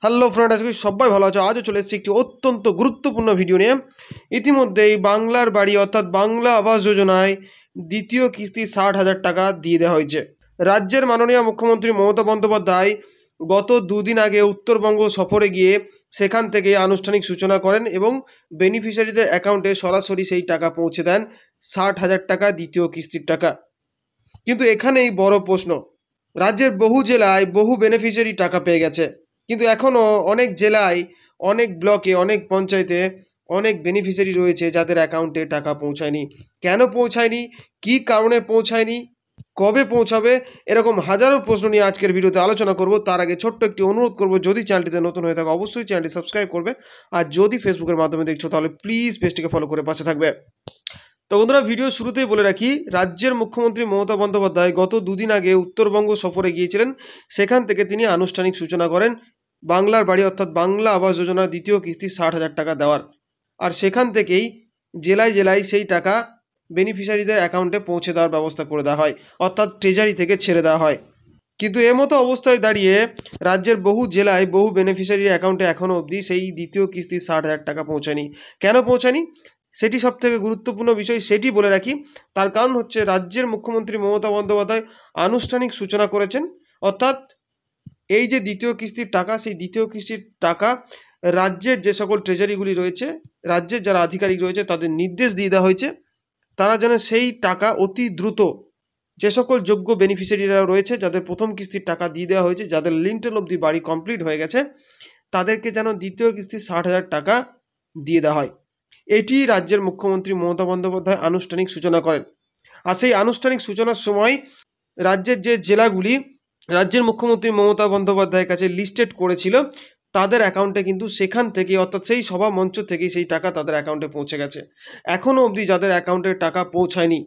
Hello friend, আজকে সবাই ভালো আছো। আজও চলে এসেছি একটি অত্যন্ত গুরুত্বপূর্ণ ভিডিও নিয়ে। ইতিমধ্যেই বাংলার বাড়ি অর্থাৎ বাংলা আবাস যোজনায় দ্বিতীয় কিস্তি 60,000 টাকা দিয়ে দেওয়া হয়েছে। রাজ্যের মাননীয় মুখ্যমন্ত্রী মমতা বন্দ্যোপাধ্যায় গত দুদিন আগে উত্তরবঙ্গ সফরে গিয়ে সেখান থেকে আনুষ্ঠানিক সূচনা করেন এবং বেনিফিশিয়ারিদের অ্যাকাউন্টে সরাসরি সেই টাকা পৌঁছে দেন, 60,000 টাকা দ্বিতীয় কিস্তির টাকা। কিন্তু এখানেই বড় প্রশ্ন, রাজ্যের বহু জেলায় বহু বেনিফিশিয়ারি টাকা পেয়ে গেছে, কিন্তু এখনও অনেক জেলায়, অনেক ব্লকে, অনেক পঞ্চায়েতে অনেক বেনিফিশিয়ারি রয়েছে যাদের অ্যাকাউন্টে টাকা পৌঁছায়নি। কেন পৌঁছায়নি, কী কারণে পৌঁছায়নি, কবে পৌঁছাবে, এরকম হাজারো প্রশ্ন নিয়ে আজকের ভিডিওতে আলোচনা করব। তার আগে ছোট্ট একটি অনুরোধ করব, যদি চ্যানেলটিতে নতুন হয়ে থাকে অবশ্যই চ্যানেলটি সাবস্ক্রাইব করবে, আর যদি ফেসবুকের মাধ্যমে দেখছো তাহলে প্লিজ পেজটিকে ফলো করে পাশে থাকবে। তো বন্ধুরা, ভিডিও শুরুতেই বলে রাখি, রাজ্যের মুখ্যমন্ত্রী মমতা বন্দ্যোপাধ্যায় গত দুদিন আগে উত্তরবঙ্গ সফরে গিয়েছিলেন। সেখান থেকে তিনি আনুষ্ঠানিক সূচনা করেন বাংলার বাড়ি অর্থাৎ বাংলা আবাস যোজনার দ্বিতীয় কিস্তি 60,000 টাকা দেওয়ার। আর সেখান থেকেই জেলায় জেলায় সেই টাকা বেনিফিশিয়ারিদের অ্যাকাউন্টে পৌঁছে দেওয়ার ব্যবস্থা করে দেওয়া হয়, অর্থাৎ ট্রেজারি থেকে ছেড়ে দেওয়া হয়। কিন্তু এমতো অবস্থায় দাঁড়িয়ে রাজ্যের বহু জেলায় বহু বেনিফিশিয়ারির অ্যাকাউন্টে এখনও অবধি সেই দ্বিতীয় কিস্তি 60,000 টাকা পৌঁছায়নি। কেন পৌঁছায়নি সেটি সবথেকে গুরুত্বপূর্ণ বিষয়, সেটি বলে রাখি। তার কারণ হচ্ছে, রাজ্যের মুখ্যমন্ত্রী মমতা বন্দ্যোপাধ্যায় আনুষ্ঠানিক সূচনা করেছেন, অর্থাৎ এই যে দ্বিতীয় কিস্তির টাকা, সেই দ্বিতীয় কিস্তির টাকা রাজ্যের যে সকল ট্রেজারিগুলি রয়েছে, রাজ্যের যারা আধিকারিক রয়েছে তাদের নির্দেশ দিয়ে দেওয়া হয়েছে, তারা যেন সেই টাকা অতি দ্রুত, যে সকল যোগ্য বেনিফিশিয়ারিরা রয়েছে যাদের প্রথম কিস্তির টাকা দিয়ে দেওয়া হয়েছে, যাদের লিন্টেল অবধি বাড়ি কমপ্লিট হয়ে গেছে, তাদেরকে যেন দ্বিতীয় কিস্তি 60,000 টাকা দিয়ে দেওয়া হয়। এটি রাজ্যের মুখ্যমন্ত্রী মমতা বন্দ্যোপাধ্যায় আনুষ্ঠানিক সূচনা করেন। আর সেই আনুষ্ঠানিক সূচনার সময় রাজ্যের যে জেলাগুলি রাজ্যের মুখ্যমন্ত্রী মমতা বন্দ্যোপাধ্যায়ের কাছে লিস্টেড করেছিল, তাদের অ্যাকাউন্টে কিন্তু সেখান থেকে, অর্থাৎ সেই সভা মঞ্চ থেকেই সেই টাকা তাদের অ্যাকাউন্টে পৌঁছে গেছে। এখনও অবধি যাদের অ্যাকাউন্টে টাকা পৌঁছায়নি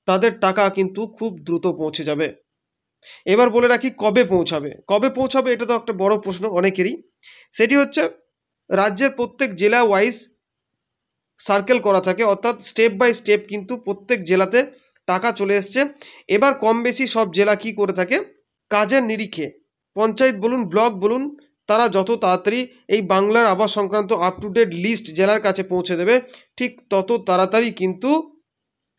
তাদের টাকা কিন্তু খুব দ্রুত পৌঁছে যাবে। এবার বলে রাখি, কবে পৌঁছাবে এটা তো একটা বড় প্রশ্ন অনেকেরই। সেটি হচ্ছে, রাজ্যের প্রত্যেক জেলা ওয়াইজ সার্কেল করা থাকে, অর্থাৎ স্টেপ বাই স্টেপ কিন্তু প্রত্যেক জেলাতে টাকা চলে এসছে। এবার কম বেশি সব জেলা কি করে থাকে, কাজের নিরিখে পঞ্চায়েত বলুন, ব্লক বলুন, তারা যত তাড়াতাড়ি এই বাংলার আবাস সংক্রান্ত আপ টু ডেট লিস্ট জেলার কাছে পৌঁছে দেবে, ঠিক তত তাড়াতাড়ি কিন্তু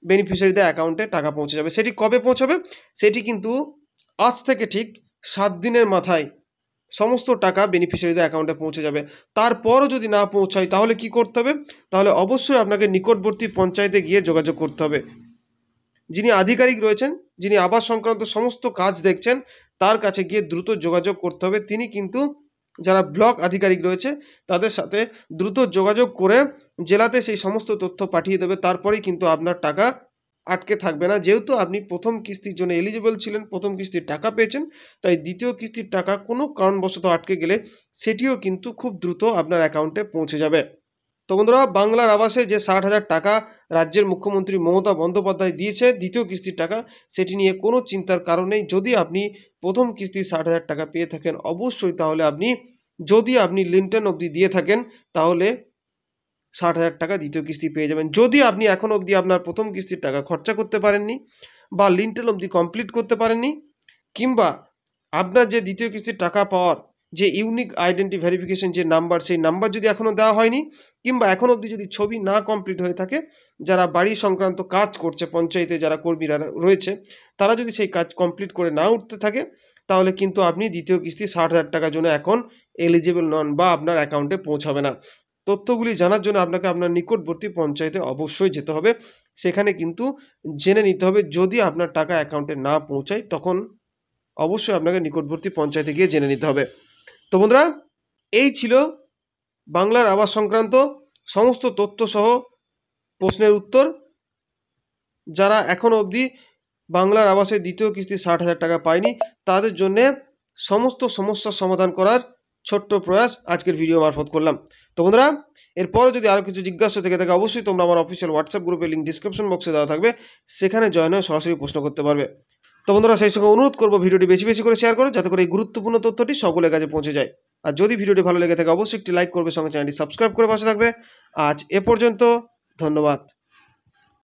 বেনিফিশিয়ারিদের অ্যাকাউন্টে টাকা পৌঁছে যাবে। সেটি কবে পৌঁছাবে, সেটি কিন্তু আজ থেকে ঠিক 7 দিনের মাথায় সমস্ত টাকা বেনিফিশিয়ারিদের অ্যাকাউন্টে পৌঁছে যাবে। তারপরও যদি না পৌঁছায় তাহলে কি করতে হবে, তাহলে অবশ্যই আপনাকে নিকটবর্তী পঞ্চায়েতে গিয়ে যোগাযোগ করতে হবে। যিনি আধিকারিক রয়েছেন, যিনি আবাস সংক্রান্ত সমস্ত কাজ দেখছেন, তার কাছে গিয়ে দ্রুত যোগাযোগ করতে হবে। তিনি কিন্তু যারা ব্লক আধিকারিক রয়েছে তাদের সাথে দ্রুত যোগাযোগ করে জেলাতে সেই সমস্ত তথ্য পাঠিয়ে দেবে। তারপরেই কিন্তু আপনার টাকা আটকে থাকবে না। যেহেতু আপনি প্রথম কিস্তির জন্য এলিজিবল ছিলেন, প্রথম কিস্তির টাকা পেয়েছেন, তাই দ্বিতীয় কিস্তির টাকা কোনো কারণবশত আটকে গেলে সেটিও কিন্তু খুব দ্রুত আপনার অ্যাকাউন্টে পৌঁছে যাবে। তো বন্ধুরা, বাংলার আবাসে যে 60,000 টাকা রাজ্যের মুখ্যমন্ত্রী মমতা বন্দ্যোপাধ্যায় দিয়েছে দ্বিতীয় কিস্তির টাকা, সেটি নিয়ে কোনো চিন্তার কারণ নেই। যদি আপনি প্রথম কিস্তির 60,000 টাকা পেয়ে থাকেন, অবশ্যই তাহলে যদি আপনি লিন্টেন অবধি দিয়ে থাকেন তাহলে 60,000 টাকা দ্বিতীয় কিস্তি পেয়ে যাবেন। যদি আপনি এখন অবধি আপনার প্রথম কিস্তির টাকা খরচা করতে পারেননি, বা লিন্টেল অবধি কমপ্লিট করতে পারেননি, কিংবা আপনার যে দ্বিতীয় কিস্তির টাকা পাওয়ার যে ইউনিক আইডেন্টি ভেরিফিকেশন যে নাম্বার, সেই নাম্বার যদি এখনও দেওয়া হয়নি, কিংবা এখন অবধি যদি ছবি না কমপ্লিট হয়ে থাকে, যারা বাড়ি সংক্রান্ত কাজ করছে পঞ্চায়েতে যারা কর্মীরা রয়েছে, তারা যদি সেই কাজ কমপ্লিট করে না উঠতে থাকে, তাহলে কিন্তু আপনি দ্বিতীয় কিস্তি 60,000 টাকার জন্য এখন এলিজিবল নন, বা আপনার অ্যাকাউন্টে পৌঁছাবে না। তথ্যগুলি জানার জন্য আপনাকে আপনার নিকটবর্তী পঞ্চায়েতে অবশ্যই যেতে হবে। সেখানে কিন্তু জেনে নিতে হবে, যদি আপনার টাকা অ্যাকাউন্টে না পৌঁছায় তখন অবশ্যই আপনাকে নিকটবর্তী পঞ্চায়েতে গিয়ে জেনে নিতে হবে। তো বন্ধুরা, এই ছিল বাংলার আবাস সংক্রান্ত সমস্ত তথ্য সহ প্রশ্নের উত্তর। যারা এখনও অবধি বাংলার আবাসের দ্বিতীয় কিস্তি 60,000 টাকা পায়নি, তাদের জন্যে সমস্ত সমস্যার সমাধান করার ছোট্ট প্রয়াস আজকের ভিডিও মারফত করলাম। তো বন্ধুরা, এরপরও যদি আরও কিছু জিজ্ঞাসা থেকে থাকে, অবশ্যই তোমরা আমার অফিসিয়াল হোয়াটসঅ্যাপ গ্রুপের লিঙ্ক ডিসক্রিপশন বক্সে দেওয়া থাকবে, সেখানে জয়েন হয়ে সরাসরি প্রশ্ন করতে পারবে। তো বন্ধুরা, সেই সঙ্গে অনুরোধ করবো ভিডিওটি বেশি বেশি করে শেয়ার করো, যাতে করে এই গুরুত্বপূর্ণ তথ্যটি সকলের কাছে পৌঁছে যায়। আর যদি ভিডিওটি ভালো লেগে থাকে অবশ্যই একটি লাইক করবে, সঙ্গে চ্যানেলটি সাবস্ক্রাইব করে পাশে থাকবে। আজ এ পর্যন্ত, ধন্যবাদ।